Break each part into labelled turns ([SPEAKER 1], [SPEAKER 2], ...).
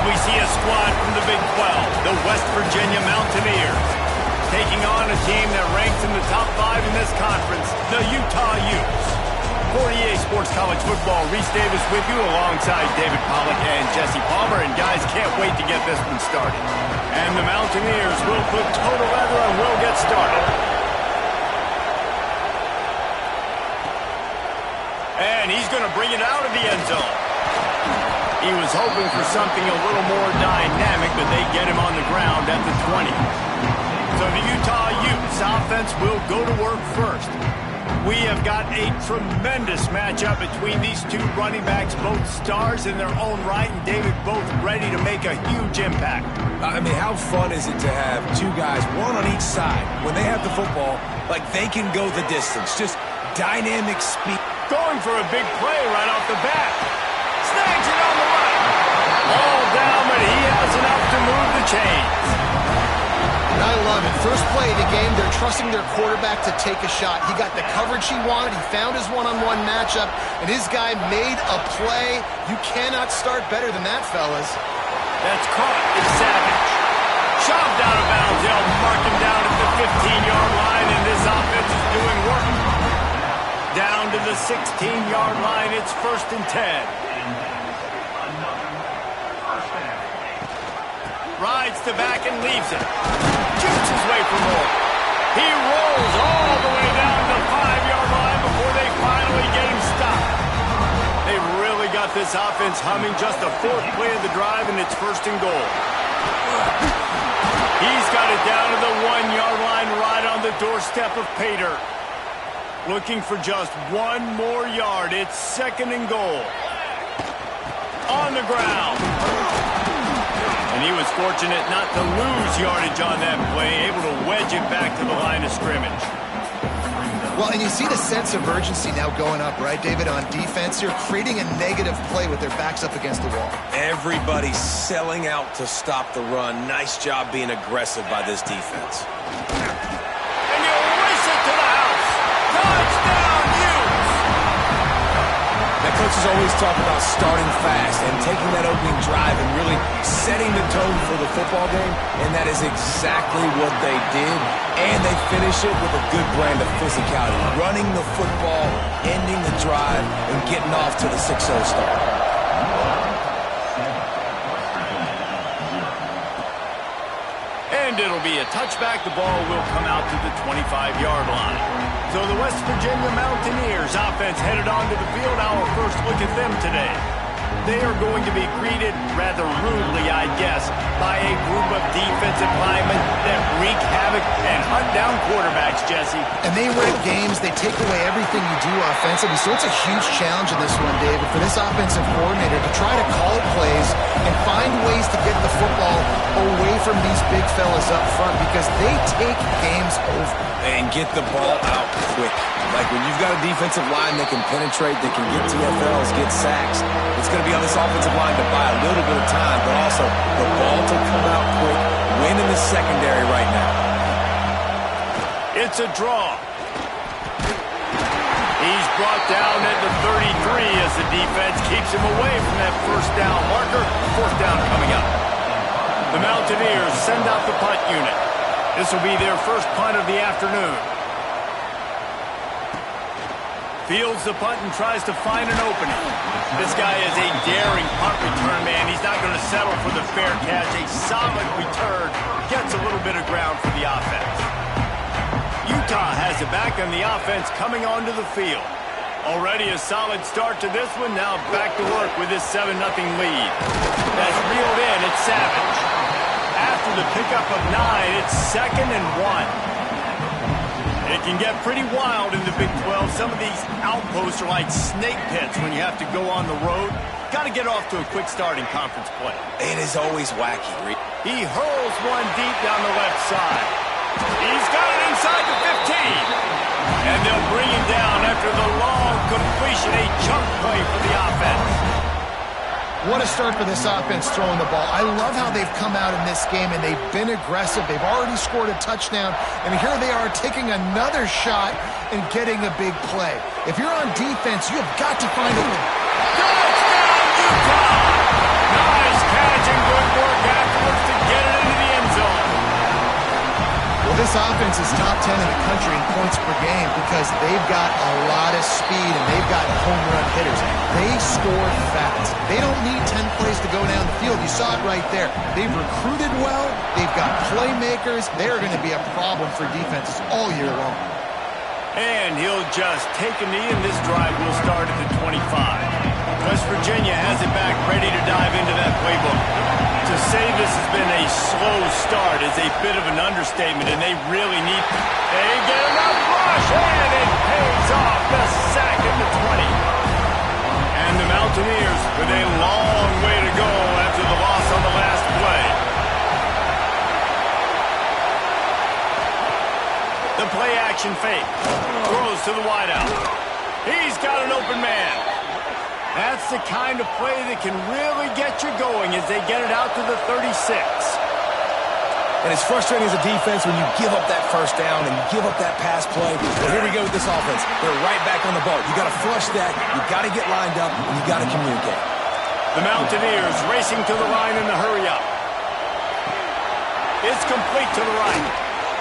[SPEAKER 1] we see a squad from the Big 12, the West Virginia Mountaineers, taking on a team that ranks in the top 5 in this conference, the Utah Utes. For EA Sports College Football, Reese Davis with you alongside David Pollack and Jesse Palmer. And guys, can't wait to get this one started. And the Mountaineers will put total leather and will get started. And he's going to bring it out of the end zone. He was hoping for something a little more dynamic, but they get him on the ground at the 20. So the Utah Utes offense will go to work first. We have got a tremendous matchup between these two running backs, both stars in their own right, and David, both ready to make a huge impact.
[SPEAKER 2] I mean, how fun is it to have two guys, one on each side, when they have the football, like they can go the distance. Just dynamic speed.
[SPEAKER 1] Going for a big play right off the bat. Snags it on the right. All down, but he has enough to move the chains.
[SPEAKER 3] I love it. First play of the game, they're trusting their quarterback to take a shot. He got the coverage he wanted. He found his one-on-one matchup, and his guy made a play. You cannot start better than that, fellas.
[SPEAKER 1] That's caught. It's Savage. Shoved out of bounds. They'll mark him down at the 15-yard line, and this offense is doing work. Down to the 16-yard line. It's 1st and 10. Rides to back and leaves it. Shoots his way for more. He rolls all the way down the 5-yard line before they finally get him stopped. They've really got this offense humming. Just a 4th play of the drive, and it's 1st and goal. He's got it down to the 1-yard line right on the doorstep of Pater. Looking for just 1 more yard. It's 2nd and goal. On the ground. And he was fortunate not to lose yardage on that play, able to wedge it back to the line of scrimmage.
[SPEAKER 3] Well, and you see the sense of urgency now going up, right, David, on defense. You're creating a negative play with their backs up against the wall.
[SPEAKER 2] Everybody's selling out to stop the run. Nice job being aggressive by this defense.
[SPEAKER 1] And you'll race it to the house. Touchdown, Utes!
[SPEAKER 2] That coaches always talk about starting fast and taking that opening drive and really setting the tone for the football game, and that is exactly what they did. And they finish it with a good brand of physicality, running the football, ending the drive, and getting off to the 6-0 start.
[SPEAKER 1] And it'll be a touchback. The ball will come out to the 25-yard line. So the West Virginia Mountaineers offense headed onto the field. Our first look at them today. They are going to be greeted rather rudely, I guess, by a group of defensive linemen that wreak havoc and hunt down quarterbacks, Jesse.
[SPEAKER 3] And they wreck games. They take away everything you do offensively. So it's a huge challenge in this one, David, for this offensive coordinator to try to call plays and find ways to get the football away from these big fellas up front, because they take games over.
[SPEAKER 2] And get the ball out quick. Like when you've got a defensive line that can penetrate, that can get TFLs, get sacks, it's going to be on this offensive line to buy a little bit of time, but also the ball to come out quick, win in the secondary right now.
[SPEAKER 1] It's a draw. He's brought down at the 33 as the defense keeps him away from that 1st down marker. 4th down coming up. The Mountaineers send out the punt unit. This will be their first punt of the afternoon. Fields the punt and tries to find an opening. This guy is a daring punt return man. He's not going to settle for the fair catch. A solid return. Gets a little bit of ground for the offense. Utah has it back on the offense coming onto the field. Already a solid start to this one. Now back to work with this 7-0 lead. That's reeled in. It's Savage. After the pickup of 9, it's 2nd and 1. It can get pretty wild in the Big 12. Some of these outposts are like snake pits when you have to go on the road. Got to get off to a quick start in conference play.
[SPEAKER 2] It is always wacky.
[SPEAKER 1] He hurls one deep down the left side. He's got it inside the 15. And they'll bring him down after the long completion. A chunk play for the offense.
[SPEAKER 3] What a start for this offense throwing the ball. I love how they've come out in this game, and they've been aggressive. They've already scored a touchdown, and here they are taking another shot and getting a big play. If you're on defense, you've got to find a...
[SPEAKER 1] Touchdown, Utah! Nice catch and
[SPEAKER 3] Well, this offense is top 10 in the country in points per game because they've got a lot of speed and they've got home run hitters. They score fast. They don't need 10 plays to go down the field. You saw it right there. They've recruited well. They've got playmakers. They're going to be a problem for defenses all year long.
[SPEAKER 1] And he'll just take a knee, and this drive will start at the 25. West Virginia has it back, ready to dive into that playbook. To say this has been a slow start is a bit of an understatement, and they really need... They get enough rush, and it pays off. The sack at the 20. And the Mountaineers with a long way to go after the loss on the last play. The play action fake. Throws to the wideout. He's got an open man. That's the kind of play that can really get you going as they get it out to the 36.
[SPEAKER 2] And it's frustrating as a defense when you give up that first down and you give up that pass play. Well, here we go with this offense. They're right back on the ball. You got to flush that. You got to get lined up, and you got to communicate.
[SPEAKER 1] The Mountaineers racing to the line in the hurry up. It's complete to the right.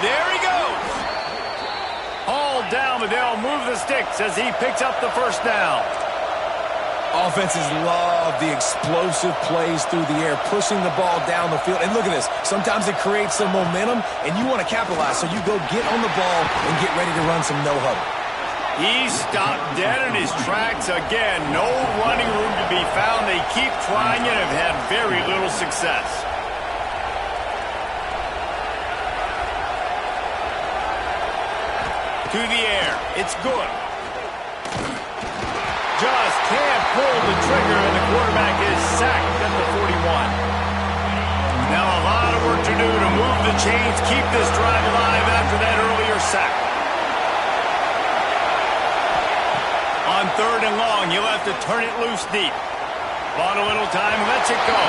[SPEAKER 1] There he goes. Hauled down, but they'll move the sticks as he picks up the first down.
[SPEAKER 2] Offenses love the explosive plays through the air, pushing the ball down the field. And look at this. Sometimes it creates some momentum, and you want to capitalize. So you go get on the ball and get ready to run some no-huddle.
[SPEAKER 1] He stopped dead in his tracks again. No running room to be found. They keep trying and have had very little success. To the air. It's good. Just can't pull the trigger, and the quarterback is sacked at the 41. Now a lot of work to do to move the chains, keep this drive alive after that earlier sack. On 3rd and long, you'll have to turn it loose deep. Bought a little time, lets it go.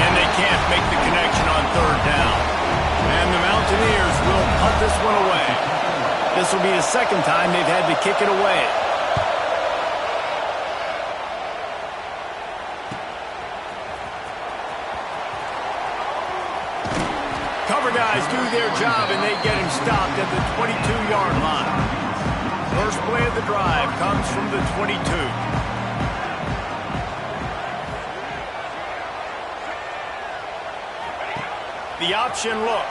[SPEAKER 1] And they can't make the connection on 3rd down. And the Mountaineers will punt this one away. This will be the second time they've had to kick it away. Cover guys do their job, and they get him stopped at the 22-yard line. First play of the drive comes from the 22. The option look.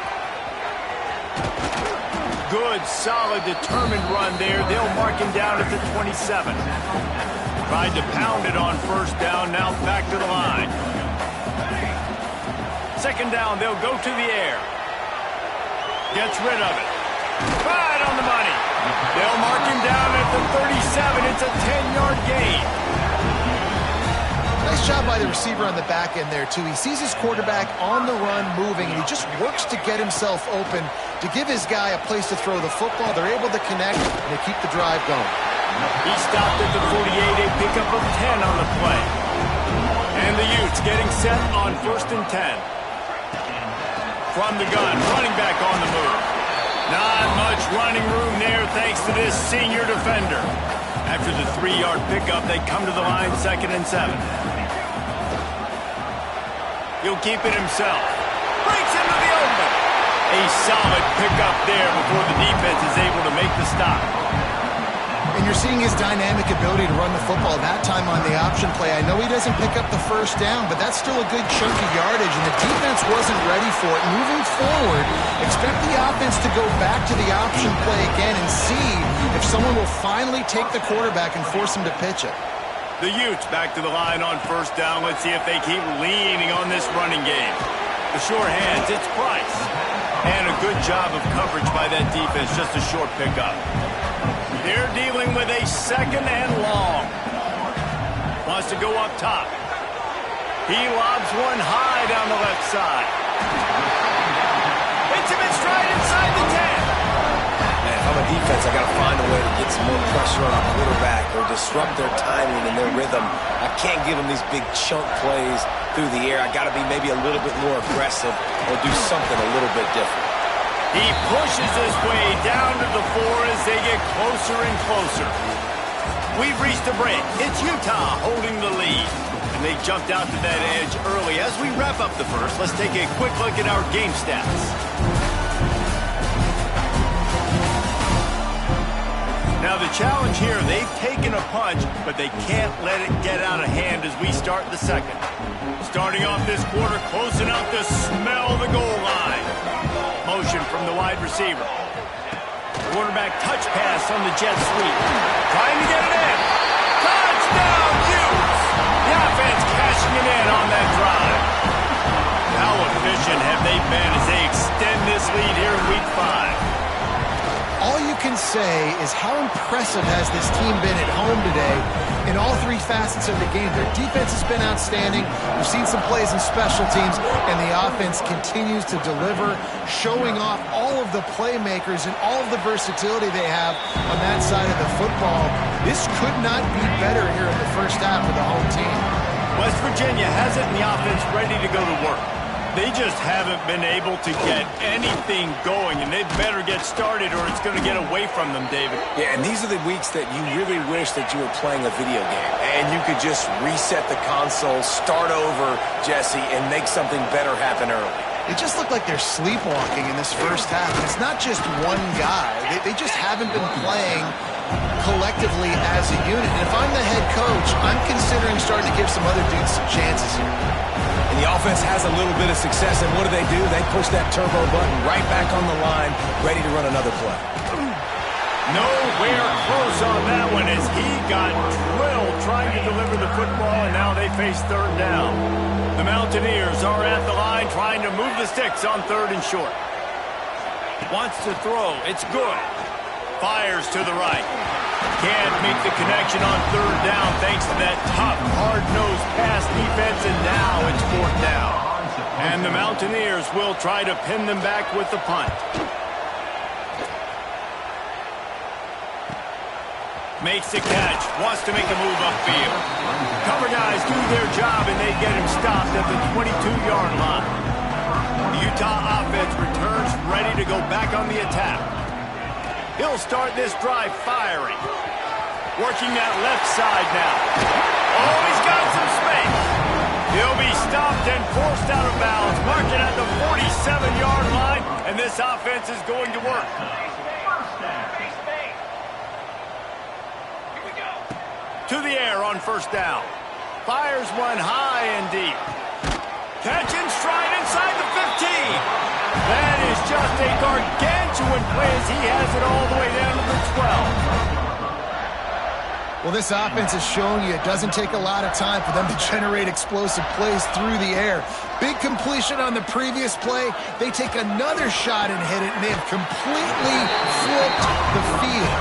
[SPEAKER 1] Good, solid, determined run there. They'll mark him down at the 27. Tried to pound it on 1st down, now back to the line. 2nd down, they'll go to the air. Gets rid of it. Right on the money. They'll mark him down at the 37. It's a 10-yard gain.
[SPEAKER 3] Nice job by the receiver on the back end there, too. He sees his quarterback on the run moving, and he just works to get himself open to give his guy a place to throw the football. They're able to connect, and they keep the drive going.
[SPEAKER 1] He stopped at the 48, a pickup of 10 on the play. And the Utes getting set on 1st and 10. From the gun, running back on the move. Not much running room there thanks to this senior defender. After the 3-yard pickup, they come to the line 2nd and 7. He'll keep it himself. Breaks into the open. A solid pickup there before the defense is able to make the stop.
[SPEAKER 3] And you're seeing his dynamic ability to run the football that time on the option play. I know he doesn't pick up the 1st down, but that's still a good chunk of yardage, and the defense wasn't ready for it. Moving forward, expect the offense to go back to the option play again and see if someone will finally take the quarterback and force him to pitch it.
[SPEAKER 1] The Utes back to the line on 1st down. Let's see if they keep leaning on this running game. The sure hands, it's Price. And a good job of coverage by that defense, just a short pickup. They're dealing with a 2nd and long. Wants to go up top. He lobs one high down the left side. Hits him in stride inside the 10.
[SPEAKER 2] Man, if I'm a defense, I got to find a way to get some more pressure on the quarterback or disrupt their timing and their rhythm. I can't give them these big chunk plays through the air. I got to be maybe a little bit more aggressive or do something a little bit different.
[SPEAKER 1] He pushes his way down to the 4 as they get closer and closer. We've reached a break. It's Utah holding the lead. And they jumped out to that edge early. As we wrap up the first, let's take a quick look at our game stats. Now the challenge here, they've taken a punch, but they can't let it get out of hand as we start the second. Starting off this quarter, close enough to smell the goal line. Motion from the wide receiver. Quarterback touch pass on the jet sweep. Trying to get it in. Touchdown, Utes! The offense cashing it in on that drive. How efficient have they been as they extend this lead here in Week 5?
[SPEAKER 3] All you can say is how impressive has this team been at home today in all three facets of the game. Their defense has been outstanding. We've seen some plays in special teams, and the offense continues to deliver, showing off all of the playmakers and all of the versatility they have on that side of the football. This could not be better here in the first half of the home team.
[SPEAKER 1] West Virginia has it in the offense ready to go to work. They just haven't been able to get anything going, and they better get started or it's going to get away from them, David.
[SPEAKER 2] Yeah, and these are the weeks that you really wish that you were playing a video game and you could just reset the console, start over, Jesse, and make something better happen early.
[SPEAKER 3] It just looked like they're sleepwalking in this first half. It's not just one guy. They just haven't been playing collectively as a unit. And if I'm the head coach, I'm considering starting to give some other dudes some chances here.
[SPEAKER 2] And the offense has a little bit of success, and what do? They push that turbo button right back on the line, ready to run another play.
[SPEAKER 1] Nowhere close on that one as he got drilled trying to deliver the football, and now they face third down. The Mountaineers are at the line trying to move the sticks on third and short. Wants to throw. It's good. Fires to the right. Can't make the connection on third down thanks to that tough, hard-nosed pass defense, and now it's fourth down. And the Mountaineers will try to pin them back with the punt. Makes the catch, wants to make a move upfield. Cover guys do their job, and they get him stopped at the 22-yard line. The Utah offense returns ready to go back on the attack. He'll start this drive firing. Working that left side now. Oh, he's got some space. He'll be stopped and forced out of bounds. Marking at the 47-yard line, and this offense is going to work. To the air on first down. Fires one high and deep. Catch in stride inside the 15. That is just a gargantuan play as he has it all the way down to the 12.
[SPEAKER 3] Well, this offense has shown you it doesn't take a lot of time for them to generate explosive plays through the air. Big completion on the previous play. They take another shot and hit it, and they have completely flipped the field.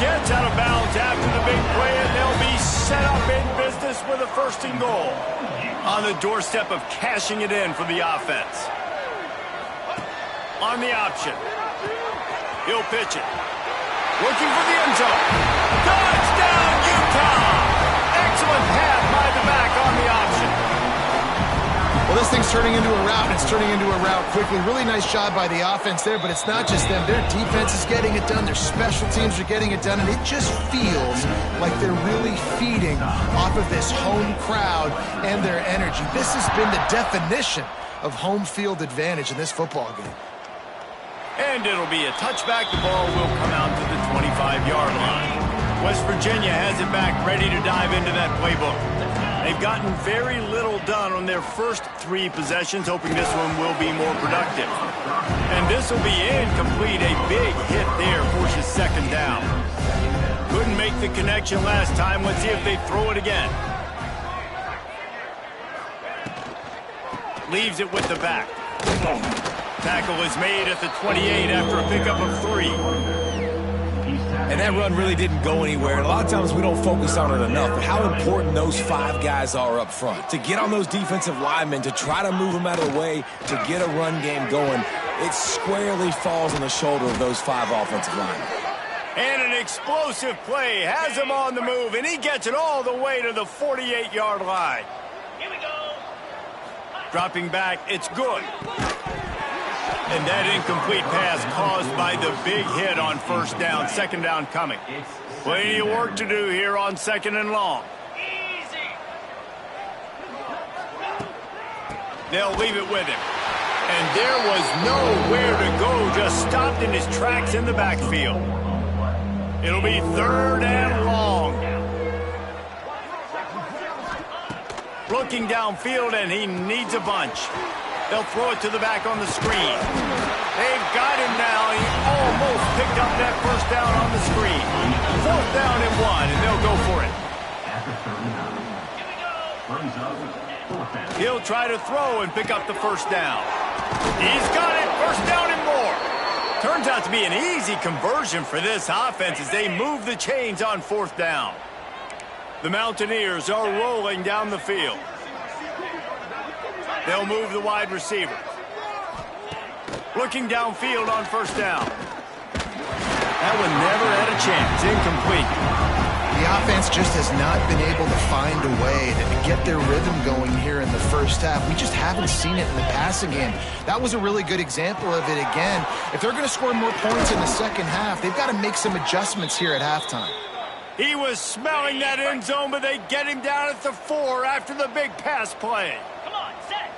[SPEAKER 1] Gets out of bounds after the big play, and they'll be set up in business with a first and goal. On the doorstep of cashing it in for the offense. On the option. He'll pitch it. Looking for the end zone. Touchdown, Utah! Excellent pass by the back on the option.
[SPEAKER 3] Well, this thing's turning into a route, and it's turning into a route quickly. Really nice job by the offense there, but it's not just them. Their defense is getting it done. Their special teams are getting it done, and it just feels like they're really feeding off of this home crowd and their energy. This has been the definition of home field advantage in this football game.
[SPEAKER 1] And it'll be a touchback. The ball will come out to the 25-yard line. West Virginia has it back, ready to dive into that playbook. They've gotten very little done on their first three possessions, hoping this one will be more productive. And this will be incomplete. A big hit there forces second down. Couldn't make the connection last time. Let's see if they throw it again. Leaves it with the back. Tackle is made at the 28 after a pickup of 3.
[SPEAKER 2] And that run really didn't go anywhere. And a lot of times we don't focus on it enough, but how important those 5 guys are up front. To get on those defensive linemen, to try to move them out of the way, to get a run game going, it squarely falls on the shoulder of those 5 offensive linemen.
[SPEAKER 1] And an explosive play has him on the move, and he gets it all the way to the 48-yard line. Here we go. Dropping back, it's good. And that incomplete pass caused by the big hit on first down. Second down coming. Plenty of work to do here on second and long. They'll leave it with him. And there was nowhere to go, just stopped in his tracks in the backfield. It'll be 3rd and long. Looking downfield, and he needs a bunch. They'll throw it to the back on the screen. They've got him now. He almost picked up that first down on the screen. 4th down and 1, and they'll go for it. He'll try to throw and pick up the first down. He's got it. 1st down and more. Turns out to be an easy conversion for this offense as they move the chains on 4th down. The Mountaineers are rolling down the field. They'll move the wide receiver. Looking downfield on 1st down. That one never had a chance. Incomplete.
[SPEAKER 3] The offense just has not been able to find a way to get their rhythm going here in the first half. We just haven't seen it in the passing game. That was a really good example of it again. If they're going to score more points in the second half, they've got to make some adjustments here at halftime.
[SPEAKER 1] He was smelling that end zone, but they get him down at the 4 after the big pass play. Come on, set.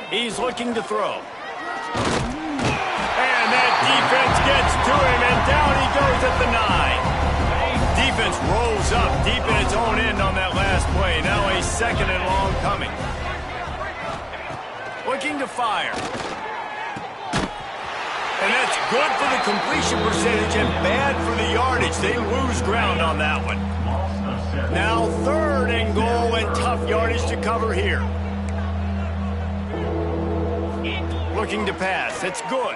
[SPEAKER 1] He's looking to throw. And that defense gets to him, and down he goes at the 9. Defense rolls up deep in its own end on that last play. Now a 2nd and long coming. Looking to fire. And that's good for the completion percentage and bad for the yardage. They lose ground on that one. Now 3rd and goal and tough yardage to cover here. Looking to pass. It's good.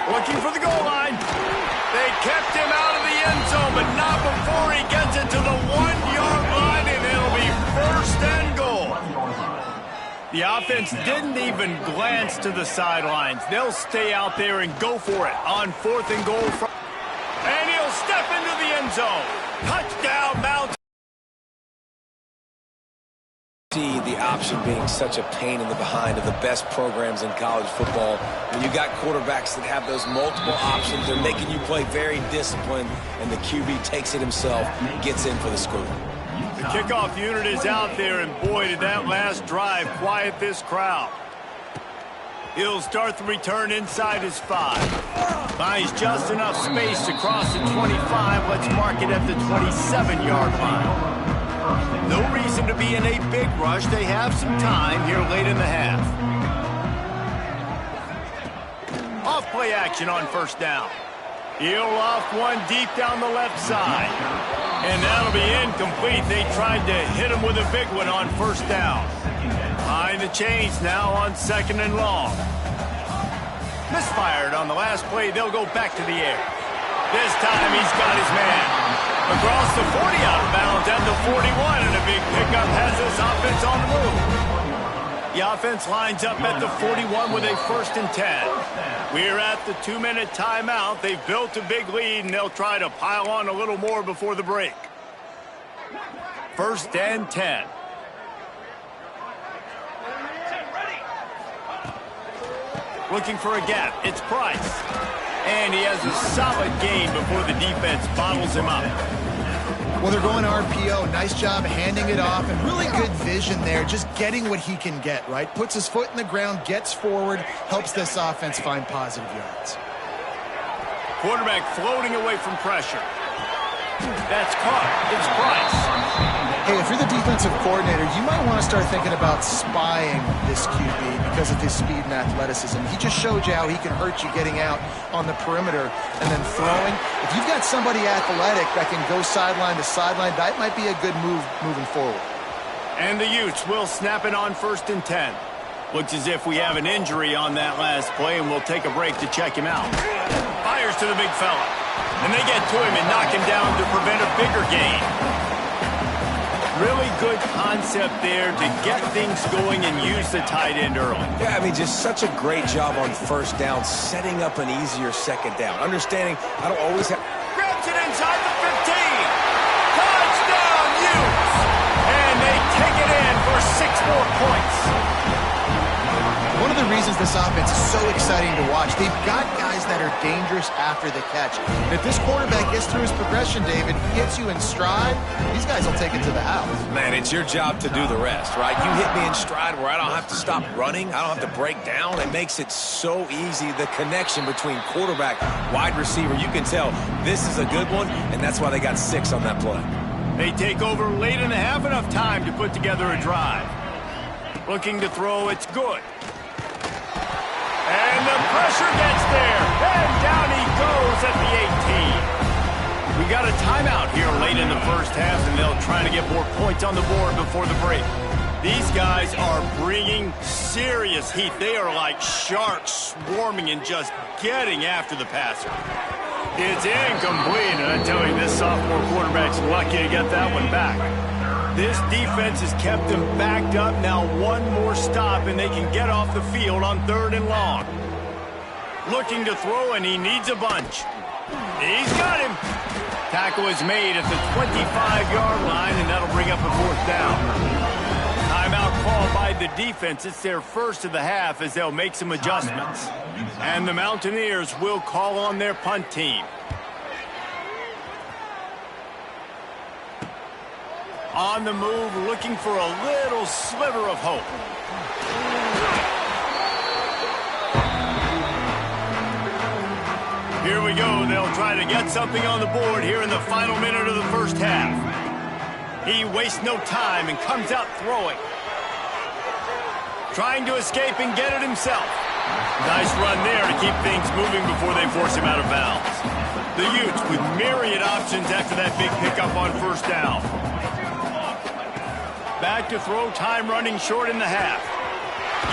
[SPEAKER 1] Looking for the goal line. They kept him out of the end zone, but not before he gets it to the 1-yard line, and it'll be 1st and goal. The offense didn't even glance to the sidelines. They'll stay out there and go for it on 4th and goal. And he'll step into the end zone. Touchdown, Mount.
[SPEAKER 2] See the option being such a pain in the behind of the best programs in college football. When you got quarterbacks that have those multiple options, they're making you play very disciplined, and the QB takes it himself, gets in for the scoop.
[SPEAKER 1] The kickoff unit is out there, and boy, did that last drive quiet this crowd. He'll start the return inside his 5. Finds just enough space to cross the 25. Let's mark it at the 27-yard line. No reason to be in a big rush. They have some time here late in the half. Off play action on 1st down. He'll loft one deep down the left side. And that'll be incomplete. They tried to hit him with a big one on 1st down. Behind the chains now on 2nd and long. Misfired on the last play. They'll go back to the air. This time he's got his man. Across the 40 out of bounds and the 41, and a big pickup has this offense on the move. The offense lines up at the 41 with a 1st and 10. We're at the 2-minute timeout. They've built a big lead, and they'll try to pile on a little more before the break. 1st and 10. Looking for a gap. It's Price. And he has a solid gain before the defense bottles him up.
[SPEAKER 3] Well, they're going RPO. Nice job handing it off, and really good vision there, just getting what he can get, right? Puts his foot in the ground, gets forward, helps this offense find positive yards.
[SPEAKER 1] Quarterback floating away from pressure. That's caught. It's Price.
[SPEAKER 3] Hey, if you're the defensive coordinator, you might want to start thinking about spying this QB because of his speed and athleticism. He just showed you how he can hurt you getting out on the perimeter and then throwing. If you've got somebody athletic that can go sideline to sideline, that might be a good move moving forward.
[SPEAKER 1] And the Utes will snap it on 1st and 10. Looks as if we have an injury on that last play, and we'll take a break to check him out. Fires to the big fella. And they get to him and knock him down to prevent a bigger gain. Really good concept there to get things going and use the tight end early.
[SPEAKER 2] Yeah, I mean, just such a great job on 1st down, setting up an easier 2nd down. Understanding I don't always have...
[SPEAKER 1] Grabs it inside the 15. Touchdown, Utes! And they take it in for 6 more points.
[SPEAKER 3] one of the reasons this offense is so exciting to watch. They've got guys that are dangerous after the catch. And if this quarterback gets through his progression, David, gets you in stride, these guys will take it to the house.
[SPEAKER 2] Man, it's your job to do the rest, right? You hit me in stride where I don't have to stop running. I don't have to break down. It makes it so easy. The connection between quarterback, wide receiver, you can tell this is a good one, and that's why they got 6 on that play.
[SPEAKER 1] They take over late in the half, enough time to put together a drive. Looking to throw, it's good. And the pressure gets there. And down he goes at the 18. We got a timeout here late in the first half, and they'll try to get more points on the board before the break. These guys are bringing serious heat. They are like sharks swarming and just getting after the passer. It's incomplete, and I tell you, this sophomore quarterback's lucky to get that one back. This defense has kept them backed up. Now one more stop, and they can get off the field on 3rd and long. Looking to throw, and he needs a bunch. He's got him. Tackle is made at the 25-yard line, and that'll bring up a 4th down. Timeout called by the defense. It's their first of the half as they'll make some adjustments. And the Mountaineers will call on their punt team. On the move, looking for a little sliver of hope. Here we go. They'll try to get something on the board here in the final minute of the first half. He wastes no time and comes out throwing. Trying to escape and get it himself. Nice run there to keep things moving before they force him out of bounds. The Utes with myriad options after that big pickup on 1st down. Back to throw, time running short in the half.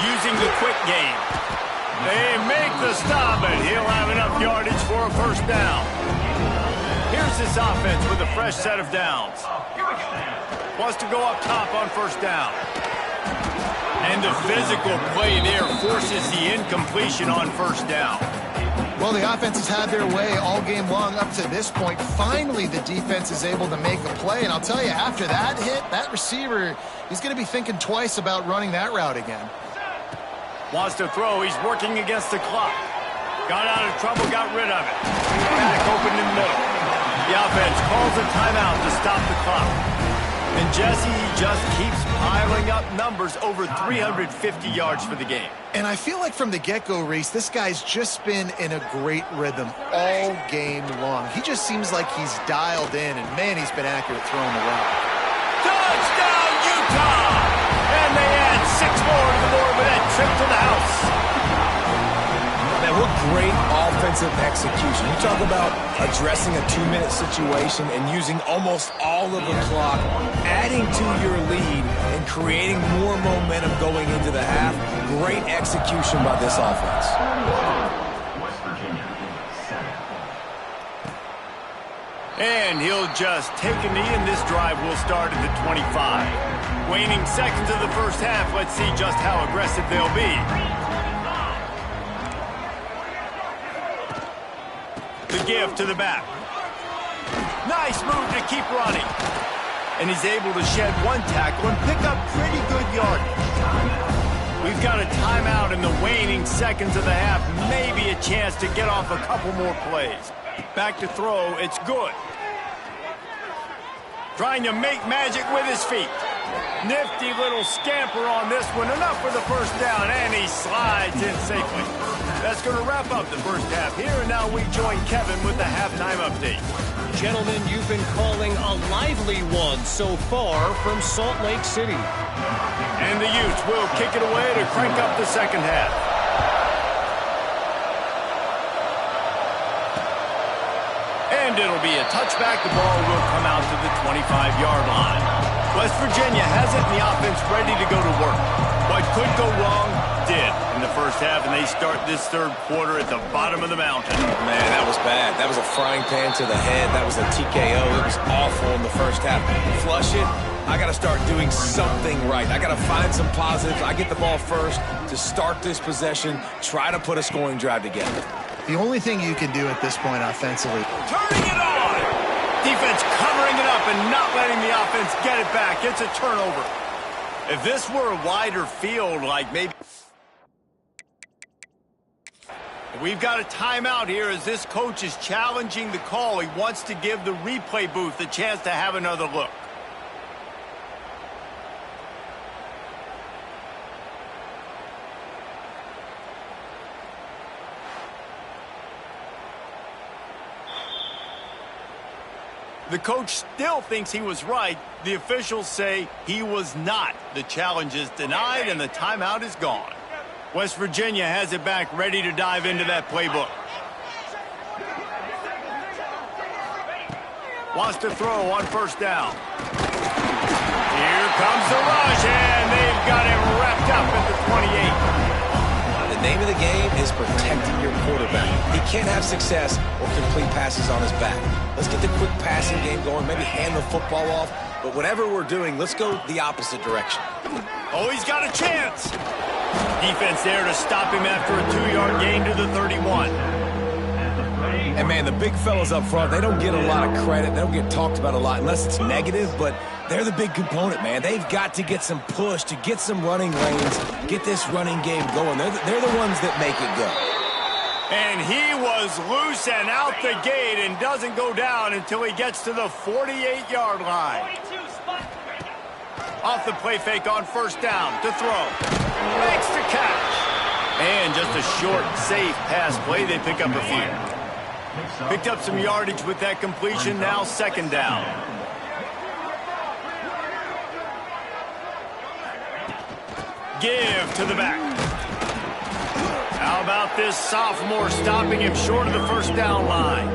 [SPEAKER 1] Using the quick game. They make the stop, and he'll have enough yardage for a 1st down. Here's this offense with a fresh set of downs. Wants to go up top on 1st down. And the physical play there forces the incompletion on 1st down.
[SPEAKER 3] Well, the offense has had their way all game long up to this point. Finally, the defense is able to make a play. And I'll tell you, after that hit, that receiver, he's going to be thinking twice about running that route again.
[SPEAKER 1] Wants to throw. He's working against the clock. Got out of trouble, got rid of it. Back open in the middle. The offense calls a timeout to stop the clock. And Jesse just keeps piling up numbers, over 350 yards for the game.
[SPEAKER 3] And I feel like from the get-go, Reese, this guy's just been in a great rhythm all game long. He just seems like he's dialed in, and man, he's been accurate throwing the rock.
[SPEAKER 1] Touchdown, Utah! And they add 6 more to the board with that trip to the house.
[SPEAKER 2] Man, what great offensive execution. You talk about addressing a 2-minute situation and using almost all of the clock, adding to your lead and creating more momentum going into the half. Great execution by this offense.
[SPEAKER 1] And he'll just take a knee, and this drive will start at the 25. Waning seconds of the first half, let's see just how aggressive they'll be. The give to the back. Nice move to keep running. And he's able to shed 1 tackle and pick up pretty good yardage. We've got a timeout in the waning seconds of the half. Maybe a chance to get off a couple more plays. Back to throw, it's good. Trying to make magic with his feet. Nifty little scamper on this one. Enough for the 1st down, and he slides in safely. That's going to wrap up the first half here, and now we join Kevin with the halftime update.
[SPEAKER 4] Gentlemen, you've been calling a lively one so far from Salt Lake City.
[SPEAKER 1] And the Utes will kick it away to crank up the second half. And it'll be a touchback. The ball will come out to the 25-yard line. West Virginia has it, and the offense ready to go to work. What could go wrong did in the first half, and they start this 3rd quarter at the bottom of the mountain.
[SPEAKER 2] Man, that was bad. That was a frying pan to the head. That was a TKO. It was awful in the first half. Flush it. I got to start doing something right. I got to find some positives. I get the ball first to start this possession, try to put a scoring drive together.
[SPEAKER 3] The only thing you can do at this point offensively.
[SPEAKER 1] Turning it on! Defense covering it up and not letting the offense get it back. It's a turnover. If this were a wider field, like maybe We've got a timeout here as this coach is challenging the call. He wants to give the replay booth a chance to have another look. The coach still thinks he was right. The officials say he was not. The challenge is denied and the timeout is gone. West Virginia has it back, ready to dive into that playbook. Wants to throw on first down. Here comes the rush, and they've got him wrapped up at the 28.
[SPEAKER 2] The name of the game is protecting your quarterback. He can't have success or complete passes on his back. Let's get the quick passing game going, maybe hand the football off. But whatever we're doing, let's go the opposite direction.
[SPEAKER 1] Oh, he's got a chance. Defense there to stop him after a 2-yard gain to the 31.
[SPEAKER 2] And, man, the big fellas up front, they don't get a lot of credit. They don't get talked about a lot unless it's negative, but they're the big component, man. They've got to get some push, to get some running lanes, get this running game going. They're the ones that make it go.
[SPEAKER 1] And he was loose and out the gate and doesn't go down until he gets to the 48-yard line. Off the play fake on first down to throw. Makes the catch. And just a short, safe pass play. They pick up a few. Picked up some yardage with that completion. Now second down. Give to the back. How about this sophomore stopping him short of the first down line?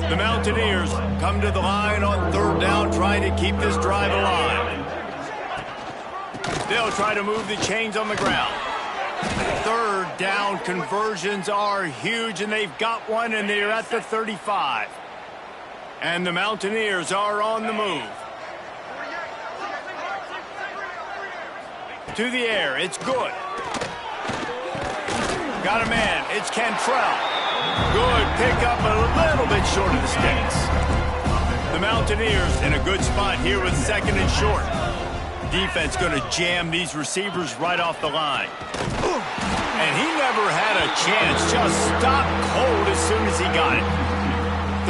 [SPEAKER 1] The Mountaineers come to the line on third down, trying to keep this drive alive. They'll try to move the chains on the ground. Third down conversions are huge, and they've got one, and they're at the 35. And the Mountaineers are on the move. To the air, it's good. Got a man, it's Cantrell. Good pickup, a little bit short of the sticks. The Mountaineers in a good spot here with second and short. Defense going to jam these receivers right off the line. And he never had a chance, just stopped cold as soon as he got it.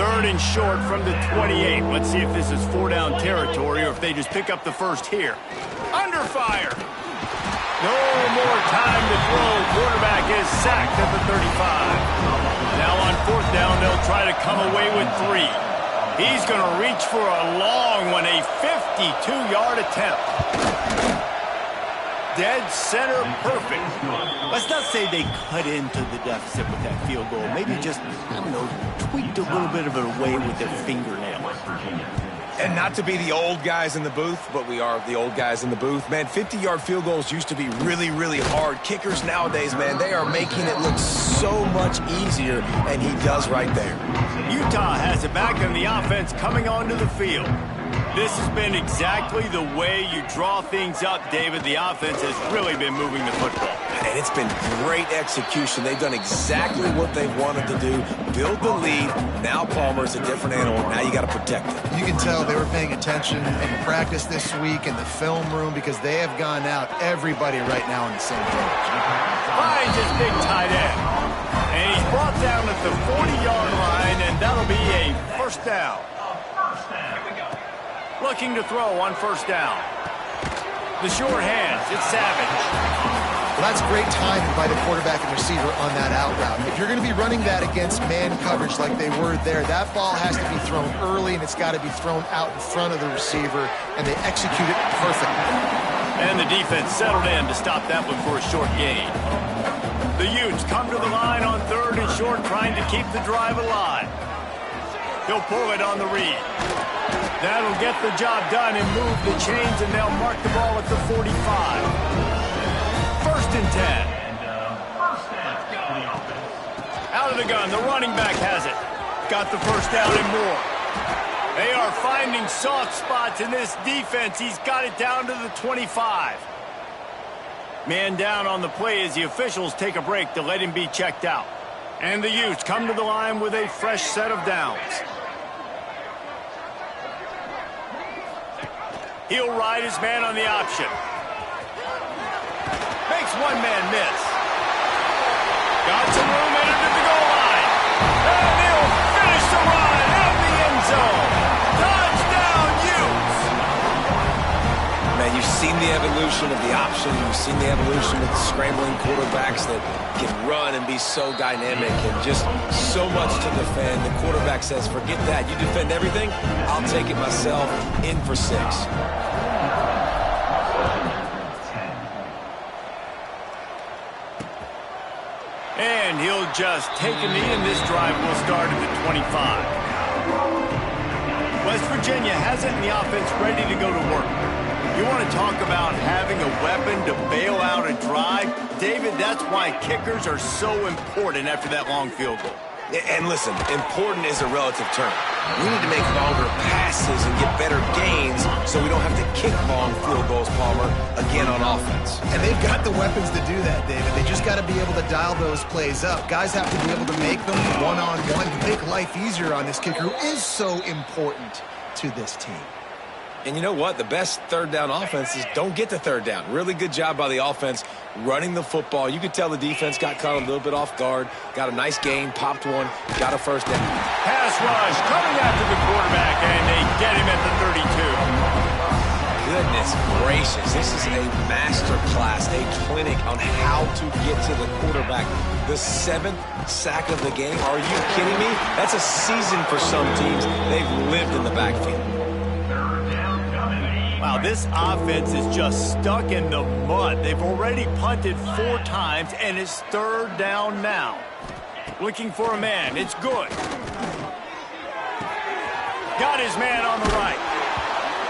[SPEAKER 1] Third and short from the 28. Let's see if this is 4-down territory or if they just pick up the first here. Under fire. No more time to throw. Quarterback is sacked at the 35. Now on fourth down, they'll try to come away with 3. He's going to reach for a long one, a 52-yard attempt. Dead center perfect. Let's not say they cut into the deficit with that field goal. Maybe just, I don't know, tweaked a little bit of it away with their fingernails.
[SPEAKER 2] And not to be the old guys in the booth, but we are the old guys in the booth. Man, 50-yard field goals used to be really, really hard. Kickers nowadays, man, they are making it look so much easier, and he does right there.
[SPEAKER 1] Utah has it back on the offense coming onto the field. This has been exactly the way you draw things up, David. The offense has really been moving the football.
[SPEAKER 2] And it's been great execution. They've done exactly what they wanted to do, build the lead. Now Palmer's a different animal. Now you got to protect it.
[SPEAKER 3] You can tell they were paying attention in practice this week in the film room because they have gone out, everybody right now on the same page.
[SPEAKER 1] Finds his big tight end. And he's brought down at the 40-yard line, and that'll be a first down. Looking to throw on first down. The short hands, it's Savage.
[SPEAKER 3] Well, that's great timing by the quarterback and receiver on that out route. If you're going to be running that against man coverage like they were there, that ball has to be thrown early, and it's got to be thrown out in front of the receiver, and they execute it perfectly.
[SPEAKER 1] And the defense settled in to stop that one for a short gain. The Utes come to the line on third and short, trying to keep the drive alive. He'll pull it on the read. That'll get the job done and move the chains, and they'll mark the ball at the 45. First and 10. Out of the gun, the running back has it. Got the first down and more. They are finding soft spots in this defense. He's got it down to the 25. Man down on the play as the officials take a break to let him be checked out. And the Utes come to the line with a fresh set of downs. He'll ride his man on the option. Makes one man miss. Got some room headed to the goal
[SPEAKER 2] evolution of the option. You've seen the evolution of the scrambling quarterbacks that can run and be so dynamic and just so much to defend. The quarterback says, forget that. You defend everything, I'll take it myself. In for 6.
[SPEAKER 1] And he'll just take a knee, and this drive will start at the 25. West Virginia has it in the offense ready to go to work. You want to talk about having a weapon to bail out a drive? David, that's why kickers are so important after that long field goal.
[SPEAKER 2] And listen, important is a relative term. We need to make longer passes and get better gains so we don't have to kick long field goals, Palmer, again on offense.
[SPEAKER 3] And they've got the weapons to do that, David. They just got to be able to dial those plays up. Guys have to be able to make them one-on-one to make life easier on this kicker who is so important to this team.
[SPEAKER 2] And you know what? The best third down offenses don't get to third down. Really good job by the offense running the football. You could tell the defense got caught a little bit off guard. Got a nice gain, popped one, got a first down.
[SPEAKER 1] Pass rush coming after the quarterback, and they get him at the 32.
[SPEAKER 2] Goodness gracious. This is a master class, a clinic on how to get to the quarterback. The 7th sack of the game. Are you kidding me? That's a season for some teams. They've lived in the backfield.
[SPEAKER 1] Wow, this offense is just stuck in the mud. They've already punted 4 times, and it's 3rd down now. Looking for a man. It's good. Got his man on the right.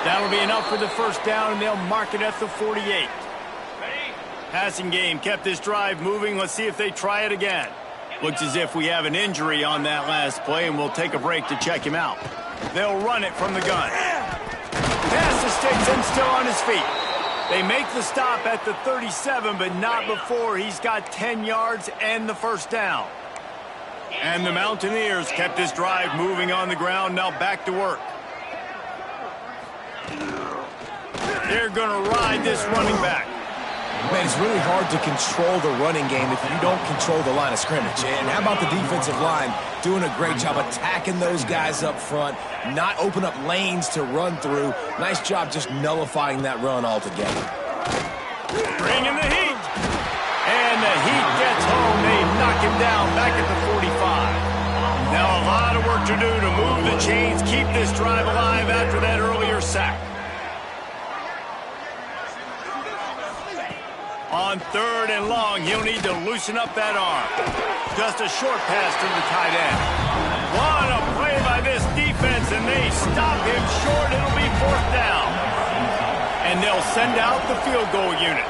[SPEAKER 1] That'll be enough for the first down, and they'll mark it at the 48. Passing game kept this drive moving. Let's see if they try it again. Looks as if we have an injury on that last play, and we'll take a break to check him out. They'll run it from the gun. Pass to sticks and still on his feet. They make the stop at the 37, but not before he's got 10 yards and the first down. And the Mountaineers kept this drive moving on the ground. Now back to work. They're going to ride this running back.
[SPEAKER 2] Man, it's really hard to control the running game if you don't control the line of scrimmage. And how about the defensive line doing a great job attacking those guys up front, not open up lanes to run through. Nice job just nullifying that run altogether.
[SPEAKER 1] Bringing the heat. And the heat gets home. They knock him down back at the 45. Now a lot of work to do to move the chains, keep this drive alive after that earlier sack. On 3rd and long, he'll need to loosen up that arm. Just a short pass to the tight end. What a play by this defense, and they stop him short. It'll be 4th down. And they'll send out the field goal unit.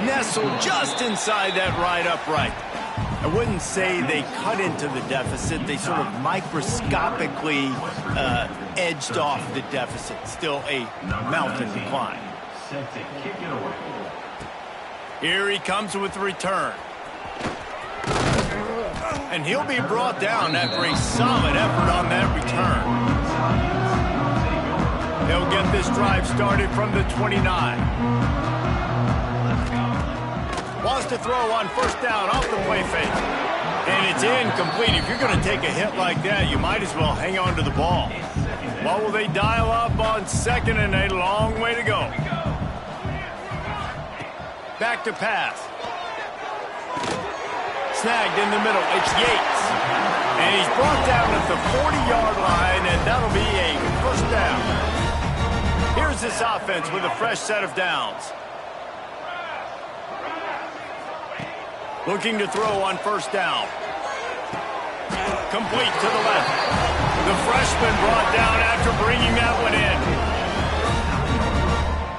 [SPEAKER 1] Nestled just inside that right upright. I wouldn't say they cut into the deficit. They sort of microscopically edged off the deficit. Still a mountain to climb. Here he comes with the return. And he'll be brought down after a solid effort on that return. They'll get this drive started from the 29. Wants to throw on 1st down off the play fake. And it's incomplete. If you're going to take a hit like that, you might as well hang on to the ball. What will they dial up on 2nd and a long way to go? Back to pass. Snagged in the middle. It's Yates. And he's brought down at the 40-yard line, and that'll be a 1st down. Here's this offense with a fresh set of downs. Looking to throw on 1st down. Complete to the left. The freshman brought down after bringing that one in.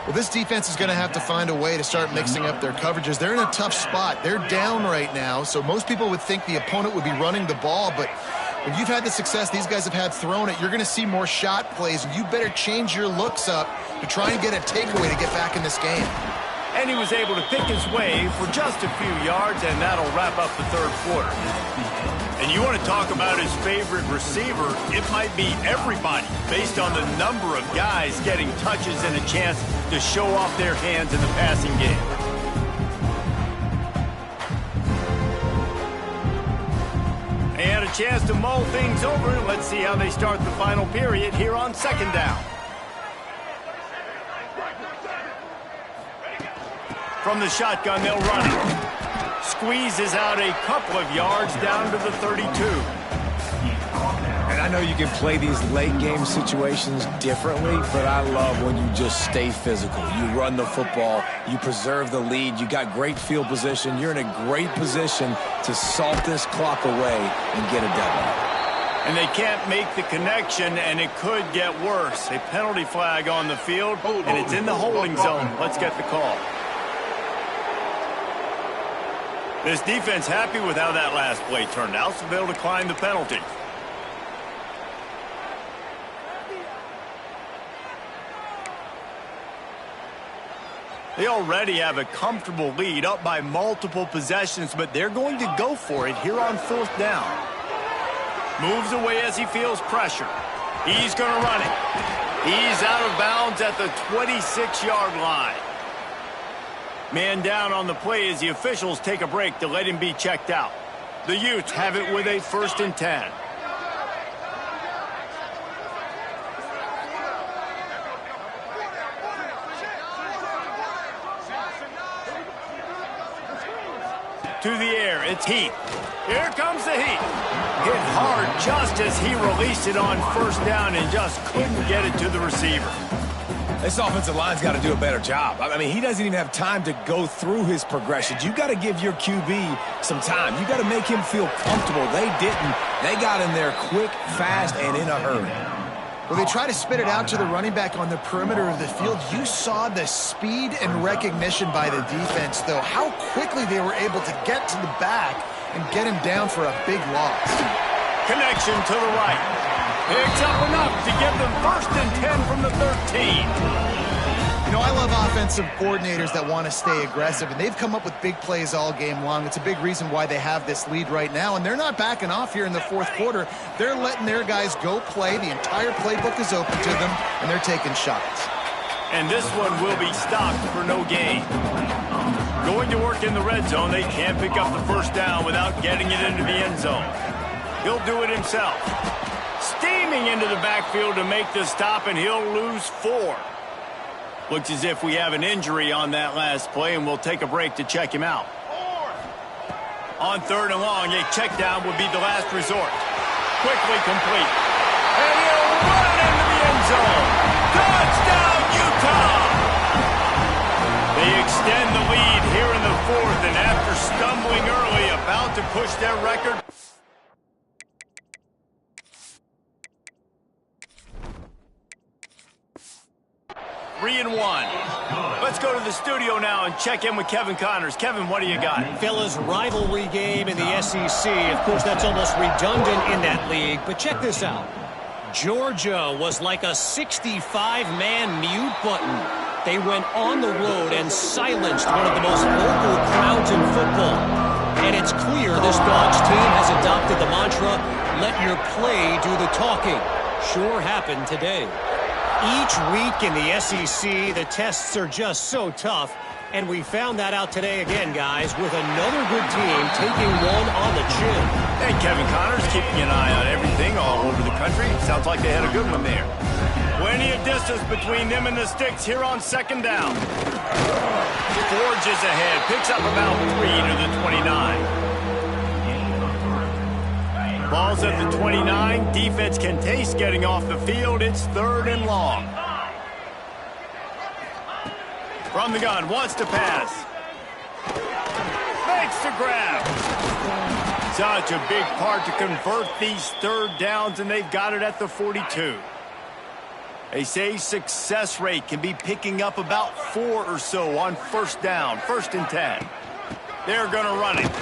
[SPEAKER 3] Well, this defense is going to have to find a way to start mixing up their coverages. They're in a tough spot. They're down right now, so most people would think the opponent would be running the ball, but when you've had the success these guys have had throwing it, you're going to see more shot plays, and you better change your looks up to try and get a takeaway to get back in this game.
[SPEAKER 1] And he was able to pick his way for just a few yards, and that'll wrap up the 3rd quarter. And you want to talk about his favorite receiver, it might be everybody, based on the number of guys getting touches and a chance to show off their hands in the passing game. They had a chance to mull things over. Let's see how they start the final period here on 2nd down. From the shotgun, they'll run it. Squeezes out a couple of yards down to the 32.
[SPEAKER 2] And I know you can play these late game situations differently, but I love when you just stay physical. You run the football, you preserve the lead, you got great field position, you're in a great position to salt this clock away and get a W.
[SPEAKER 1] And they can't make the connection, and it could get worse. A penalty flag on the field, and it's in the holding zone. Let's get the call. This defense happy with how that last play turned out, so they'll decline the penalty. They already have a comfortable lead, up by multiple possessions, but they're going to go for it here on 4th down. Moves away as he feels pressure. He's going to run it. He's out of bounds at the 26-yard line. Man down on the play as the officials take a break to let him be checked out. The Utes have it with a 1st and 10. To the air, it's Heath. Here comes the Heath. Hit hard just as he released it on 1st down and just couldn't get it to the receiver.
[SPEAKER 2] This offensive line's got to do a better job. I mean, he doesn't even have time to go through his progressions. You got to give your QB some time. You got to make him feel comfortable. They didn't. They got in there quick, fast, and in a hurry.
[SPEAKER 3] Well, they try to spit it out to the running back on the perimeter of the field. You saw the speed and recognition by the defense, though. How quickly they were able to get to the back and get him down for a big loss.
[SPEAKER 1] Connection to the right. Picks up enough to give them 1st and 10 from the 13.
[SPEAKER 3] You know, I love offensive coordinators that want to stay aggressive, and they've come up with big plays all game long. It's a big reason why they have this lead right now, and they're not backing off here in the 4th quarter. They're letting their guys go play. The entire playbook is open to them, and they're taking shots.
[SPEAKER 1] And this one will be stopped for no gain. Going to work in the red zone, they can't pick up the 1st down without getting it into the end zone. He'll do it himself. Steaming into the backfield to make the stop, and he'll lose 4. Looks as if we have an injury on that last play, and we'll take a break to check him out. On 3rd and long, a check down would be the last resort. Quickly complete. And he'll run it into the end zone. Touchdown, Utah! They extend the lead here in the 4th, and after stumbling early, about to push their record. Three and 1. Let's go to the studio now and check in with Kevin Connors. Kevin, what do you got?
[SPEAKER 4] Fellas, rivalry game in the SEC. Of course, that's almost redundant in that league. But check this out. Georgia was like a 65-man mute button. They went on the road and silenced one of the most vocal crowds in football. And it's clear this Dogs team has adopted the mantra, let your play do the talking. Sure happened today. Each week in the SEC, the tests are just so tough, and we found that out today again, guys, with another good team taking one on the chin.
[SPEAKER 1] And Kevin Connors keeping an eye on everything all over the country. Sounds like they had a good one there. Plenty of distance between them and the sticks here on 2nd down. Forges ahead, picks up about 3 to the 29. Ball's at the 29. Defense can taste getting off the field. It's 3rd and long. From the gun, wants to pass. Makes the grab. Such a big part to convert these 3rd downs, and they've got it at the 42. They say success rate can be picking up about 4 or so on 1st down, 1st and 10. They're going to run it.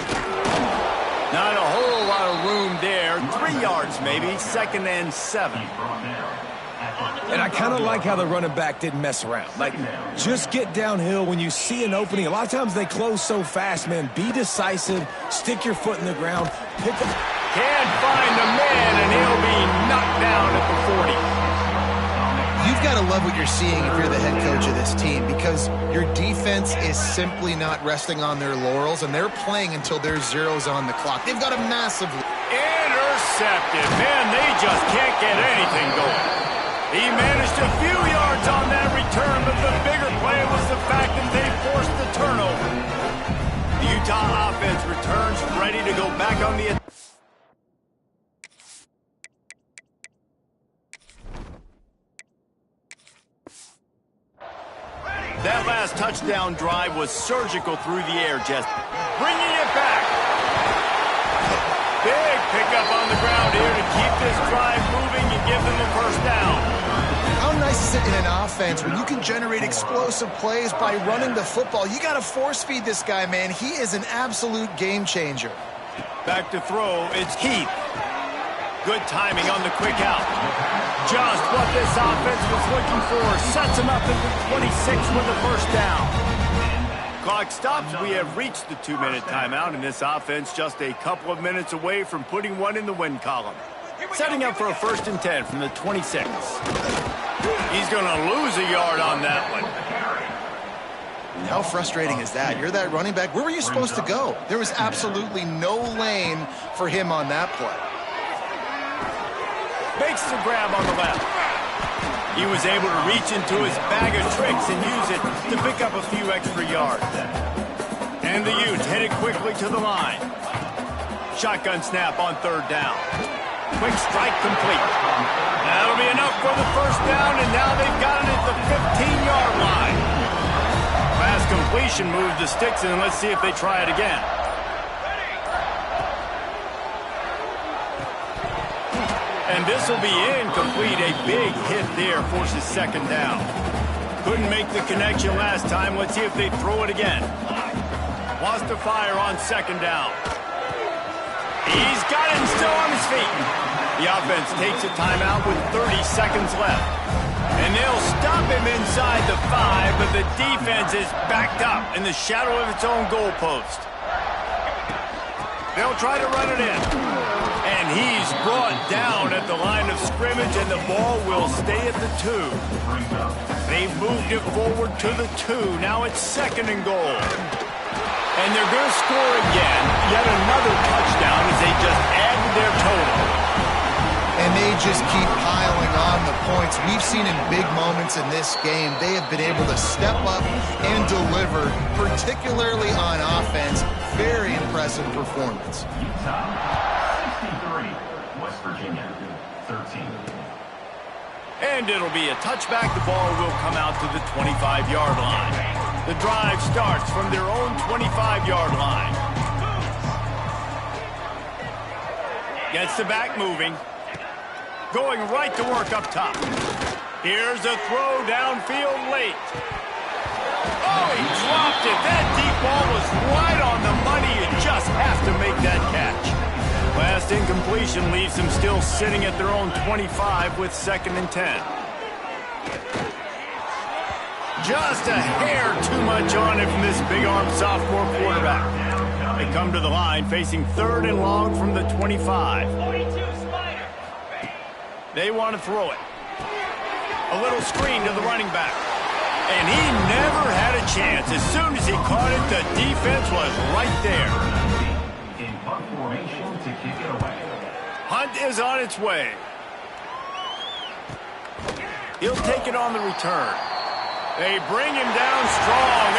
[SPEAKER 1] Not a whole lot of room there. 3 yards maybe. 2nd and 7.
[SPEAKER 2] And I kind of like how the running back didn't mess around. Like, just get downhill when you see an opening. A lot of times they close so fast, man. Be decisive. Stick your foot in the ground. Pick up.
[SPEAKER 1] Can't find a man, and he'll be knocked down at the 40.
[SPEAKER 3] You've got to love what you're seeing if you're the head coach of this team, because your defense is simply not resting on their laurels, and they're playing until there's zeros on the clock. They've got a massive
[SPEAKER 1] intercepted. Man, they just can't get anything going. He managed a few yards on that return, but the bigger play was the fact that they force the turnover. The Utah offense returns ready to go back on the attack. That last touchdown drive was surgical through the air, just bringing it back. Big pickup on the ground here to keep this drive moving and give them a first down.
[SPEAKER 3] How nice is it in an offense when you can generate explosive plays by running the football? You got to force feed this guy, man. He is an absolute game changer.
[SPEAKER 1] Back to throw, it's Heath. Good timing on the quick out. Just what this offense was looking for. Sets him up at the 26 with the first down. Clock stops. We have reached the 2-minute timeout, and this offense just a couple of minutes away from putting one in the win column. Setting up for a 1st and 10 from the 26. He's going to lose a yard on that one.
[SPEAKER 3] How frustrating is that? You're that running back. Where were you supposed to go? There was absolutely no lane for him on that play.
[SPEAKER 1] Makes the grab on the left. He was able to reach into his bag of tricks and use it to pick up a few extra yards. And the Utes headed quickly to the line. Shotgun snap on 3rd down. Quick strike complete. That'll be enough for the first down, and now they've got it at the 15-yard line. Pass completion moves the sticks, and let's see if they try it again. And this will be incomplete. A big hit there forces 2nd down. Couldn't make the connection last time. Let's see if they throw it again. Wants to fire on 2nd down. He's got him still on his feet. The offense takes a timeout with 30 seconds left. And they'll stop him inside the 5, but the defense is backed up in the shadow of its own goalpost. They'll try to run it in. And he's brought down at the line of scrimmage, and the ball will stay at the 2. They've moved it forward to the 2. Now it's 2nd and goal. And they're going to score again. Yet another touchdown as they just add to their total.
[SPEAKER 3] And they just keep piling on the points. We've seen in big moments in this game, they have been able to step up and deliver, particularly on offense. Very impressive performance.
[SPEAKER 5] West Virginia, 13.
[SPEAKER 1] And it'll be a touchback. The ball will come out to the 25-yard line. The drive starts from their own 25-yard line. Gets the back moving. Going right to work up top. Here's a throw downfield late. Oh, he dropped it. That deep ball was right on the money. You just have to make that catch. Last incompletion leaves them still sitting at their own 25 with 2nd and 10. Just a hair too much on it from this big-arm sophomore quarterback. They come to the line facing 3rd and long from the 25. They want to throw it. A little screen to the running back. And he never had a chance. As soon as he caught it, the defense was right there.
[SPEAKER 5] In punt formation to kick it away.
[SPEAKER 1] Hunt is on its way. He'll take it on the return. They bring him down strong,